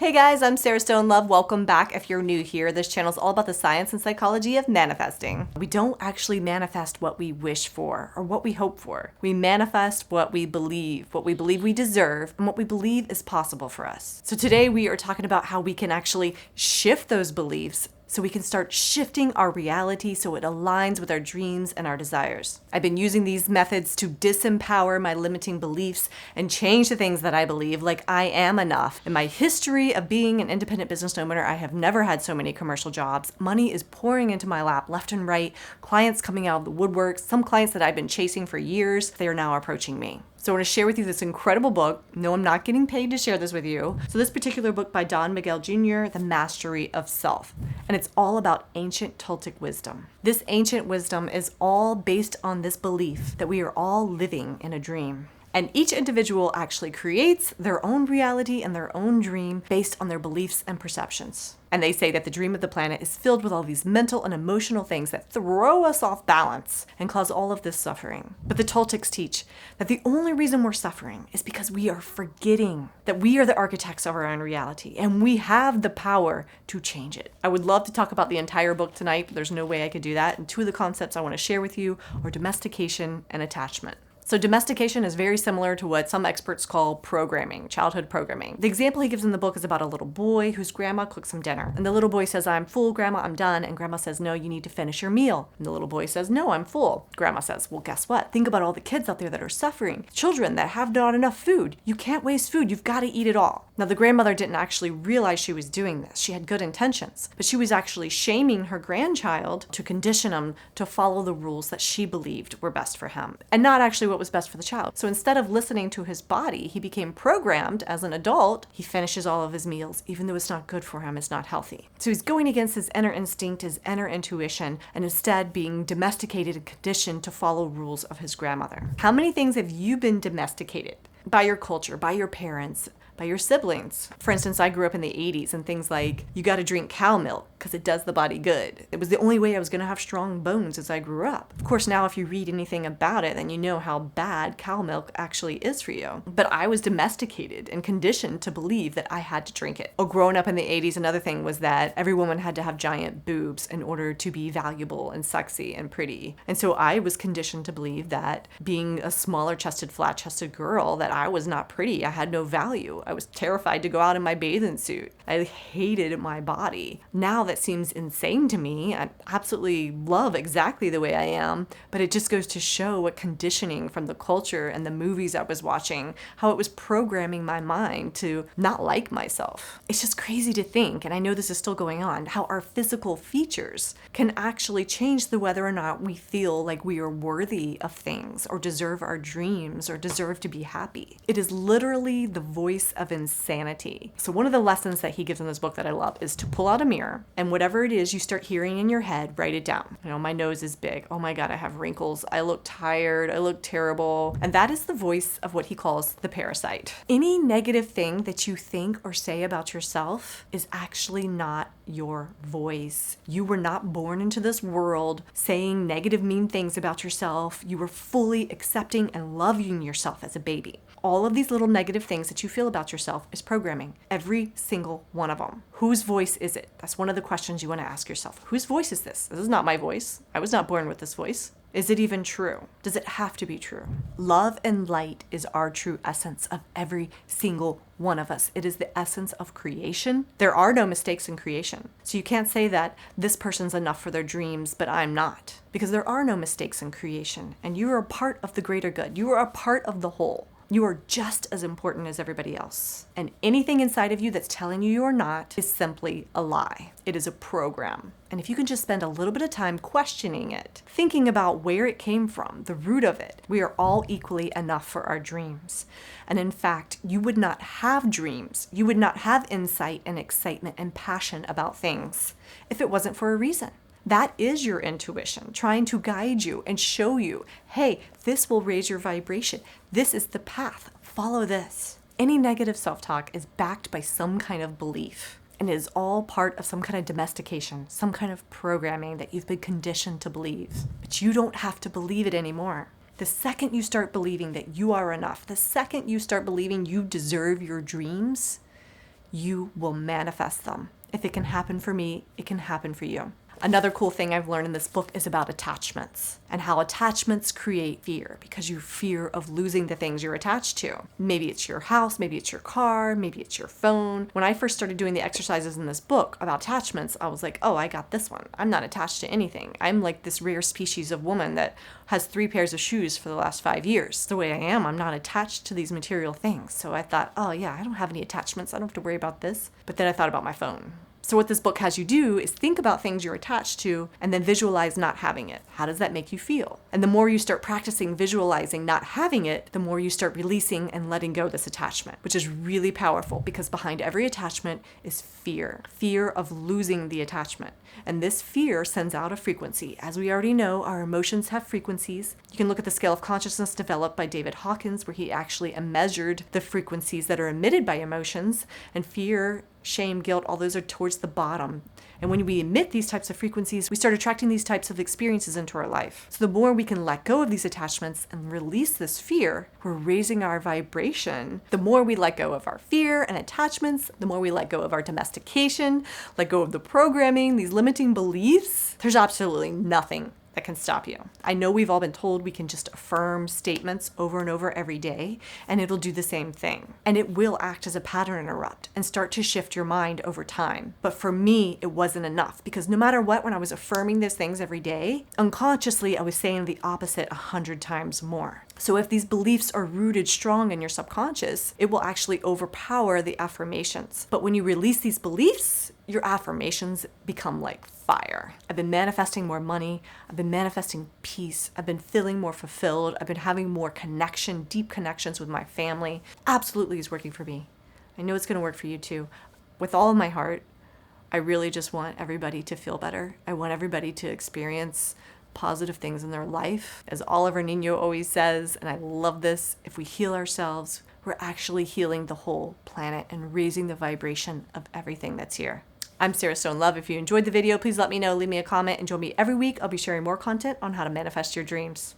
Hey guys, I'm Sarah Stone Love. Welcome back. If you're new here, this channel is all about the science and psychology of manifesting. We don't actually manifest what we wish for or what we hope for. We manifest what we believe we deserve, and what we believe is possible for us. So today we are talking about how we can actually shift those beliefs so we can start shifting our reality so it aligns with our dreams and our desires. I've been using these methods to disempower my limiting beliefs and change the things that I believe, like I am enough. In my history of being an independent business owner, I have never had so many commercial jobs. Money is pouring into my lap left and right, clients coming out of the woodwork, some clients that I've been chasing for years, they are now approaching me. So I want to share with you this incredible book. No, I'm not getting paid to share this with you. So this particular book by Don Miguel Jr., The Mastery of Self. And it's all about ancient Toltec wisdom. This ancient wisdom is all based on this belief that we are all living in a dream. And each individual actually creates their own reality and their own dream based on their beliefs and perceptions. And they say that the dream of the planet is filled with all these mental and emotional things that throw us off balance and cause all of this suffering. But the Toltecs teach that the only reason we're suffering is because we are forgetting that we are the architects of our own reality and we have the power to change it. I would love to talk about the entire book tonight, but there's no way I could do that. And two of the concepts I want to share with you are domestication and attachment. So domestication is very similar to what some experts call programming, childhood programming. The example he gives in the book is about a little boy whose grandma cooks him dinner. And the little boy says, "I'm full, Grandma, I'm done." And Grandma says, "No, you need to finish your meal." And the little boy says, "No, I'm full." Grandma says, "Well, guess what? Think about all the kids out there that are suffering. Children that have not enough food. You can't waste food. You've got to eat it all." Now, the grandmother didn't actually realize she was doing this. She had good intentions, but she was actually shaming her grandchild to condition him to follow the rules that she believed were best for him, and not actually what was best for the child. So instead of listening to his body, he became programmed as an adult. He finishes all of his meals, even though it's not good for him, it's not healthy. So he's going against his inner instinct, his inner intuition, and instead being domesticated and conditioned to follow rules of his grandmother. How many things have you been domesticated? By your culture, by your parents, by your siblings. For instance, I grew up in the 80s and things like, you got to drink cow milk because it does the body good. It was the only way I was going to have strong bones as I grew up. Of course, now if you read anything about it, then you know how bad cow milk actually is for you. But I was domesticated and conditioned to believe that I had to drink it. Oh, growing up in the 80s, another thing was that every woman had to have giant boobs in order to be valuable and sexy and pretty. And so I was conditioned to believe that being a smaller chested, flat chested girl, that I was not pretty. I had no value. I was terrified to go out in my bathing suit. I hated my body. Now that seems insane to me. I absolutely love exactly the way I am, but it just goes to show what conditioning from the culture and the movies I was watching, how it was programming my mind to not like myself. It's just crazy to think, and I know this is still going on, how our physical features can actually change the whether or not we feel like we are worthy of things or deserve our dreams or deserve to be happy. It is literally the voice of insanity. So one of the lessons that he gives in this book that I love is to pull out a mirror and whatever it is you start hearing in your head, write it down. You know, my nose is big. Oh my God, I have wrinkles. I look tired. I look terrible. And that is the voice of what he calls the parasite. Any negative thing that you think or say about yourself is actually not your voice. You were not born into this world saying negative, mean things about yourself. You were fully accepting and loving yourself as a baby. All of these little negative things that you feel about yourself is programming. Every single one of them. Whose voice is it? That's one of the questions you want to ask yourself. Whose voice is this? This is not my voice. I was not born with this voice. Is it even true? Does it have to be true? Love and light is our true essence of every single one of us. It is the essence of creation. There are no mistakes in creation. So you can't say that this person's enough for their dreams, but I'm not. Because there are no mistakes in creation. And you are a part of the greater good. You are a part of the whole. You are just as important as everybody else. And anything inside of you that's telling you you're not is simply a lie. It is a program. And if you can just spend a little bit of time questioning it, thinking about where it came from, the root of it, we are all equally enough for our dreams. And in fact, you would not have dreams. You would not have insight and excitement and passion about things if it wasn't for a reason. That is your intuition trying to guide you and show you, hey, this will raise your vibration. This is the path. Follow this. Any negative self-talk is backed by some kind of belief. And it is all part of some kind of domestication, some kind of programming that you've been conditioned to believe. But you don't have to believe it anymore. The second you start believing that you are enough, the second you start believing you deserve your dreams, you will manifest them. If it can happen for me, it can happen for you. Another cool thing I've learned in this book is about attachments and how attachments create fear because you fear of losing the things you're attached to. Maybe it's your house, maybe it's your car, maybe it's your phone. When I first started doing the exercises in this book about attachments, I was like, oh, I got this one. I'm not attached to anything. I'm like this rare species of woman that has 3 pairs of shoes for the last 5 years. The way I am, I'm not attached to these material things. So I thought, oh yeah, I don't have any attachments. I don't have to worry about this. But then I thought about my phone. So what this book has you do is think about things you're attached to and then visualize not having it. How does that make you feel? And the more you start practicing visualizing not having it, the more you start releasing and letting go of this attachment, which is really powerful because behind every attachment is fear. Fear of losing the attachment. And this fear sends out a frequency. As we already know, our emotions have frequencies. You can look at the scale of consciousness developed by David Hawkins, where he actually measured the frequencies that are emitted by emotions, and fear, shame, guilt, all those are towards the bottom. And when we emit these types of frequencies, we start attracting these types of experiences into our life. So the more we can let go of these attachments and release this fear, we're raising our vibration. The more we let go of our fear and attachments, the more we let go of our domestication, let go of the programming, these limiting beliefs, there's absolutely nothing that can stop you. I know we've all been told we can just affirm statements over and over every day, and it'll do the same thing. And it will act as a pattern interrupt and start to shift your mind over time. But for me, it wasn't enough because no matter what, when I was affirming those things every day, unconsciously, I was saying the opposite 100 times more. So if these beliefs are rooted strong in your subconscious, it will actually overpower the affirmations. But when you release these beliefs, your affirmations become like fire. I've been manifesting more money. I've been manifesting peace. I've been feeling more fulfilled. I've been having more connection, deep connections with my family. Absolutely is working for me. I know it's going to work for you too. With all of my heart, I really just want everybody to feel better. I want everybody to experience positive things in their life. As Oliver Nino always says, and I love this, if we heal ourselves, we're actually healing the whole planet and raising the vibration of everything that's here. I'm Sarah Stone Love. If you enjoyed the video, please let me know, leave me a comment, and join me every week. I'll be sharing more content on how to manifest your dreams.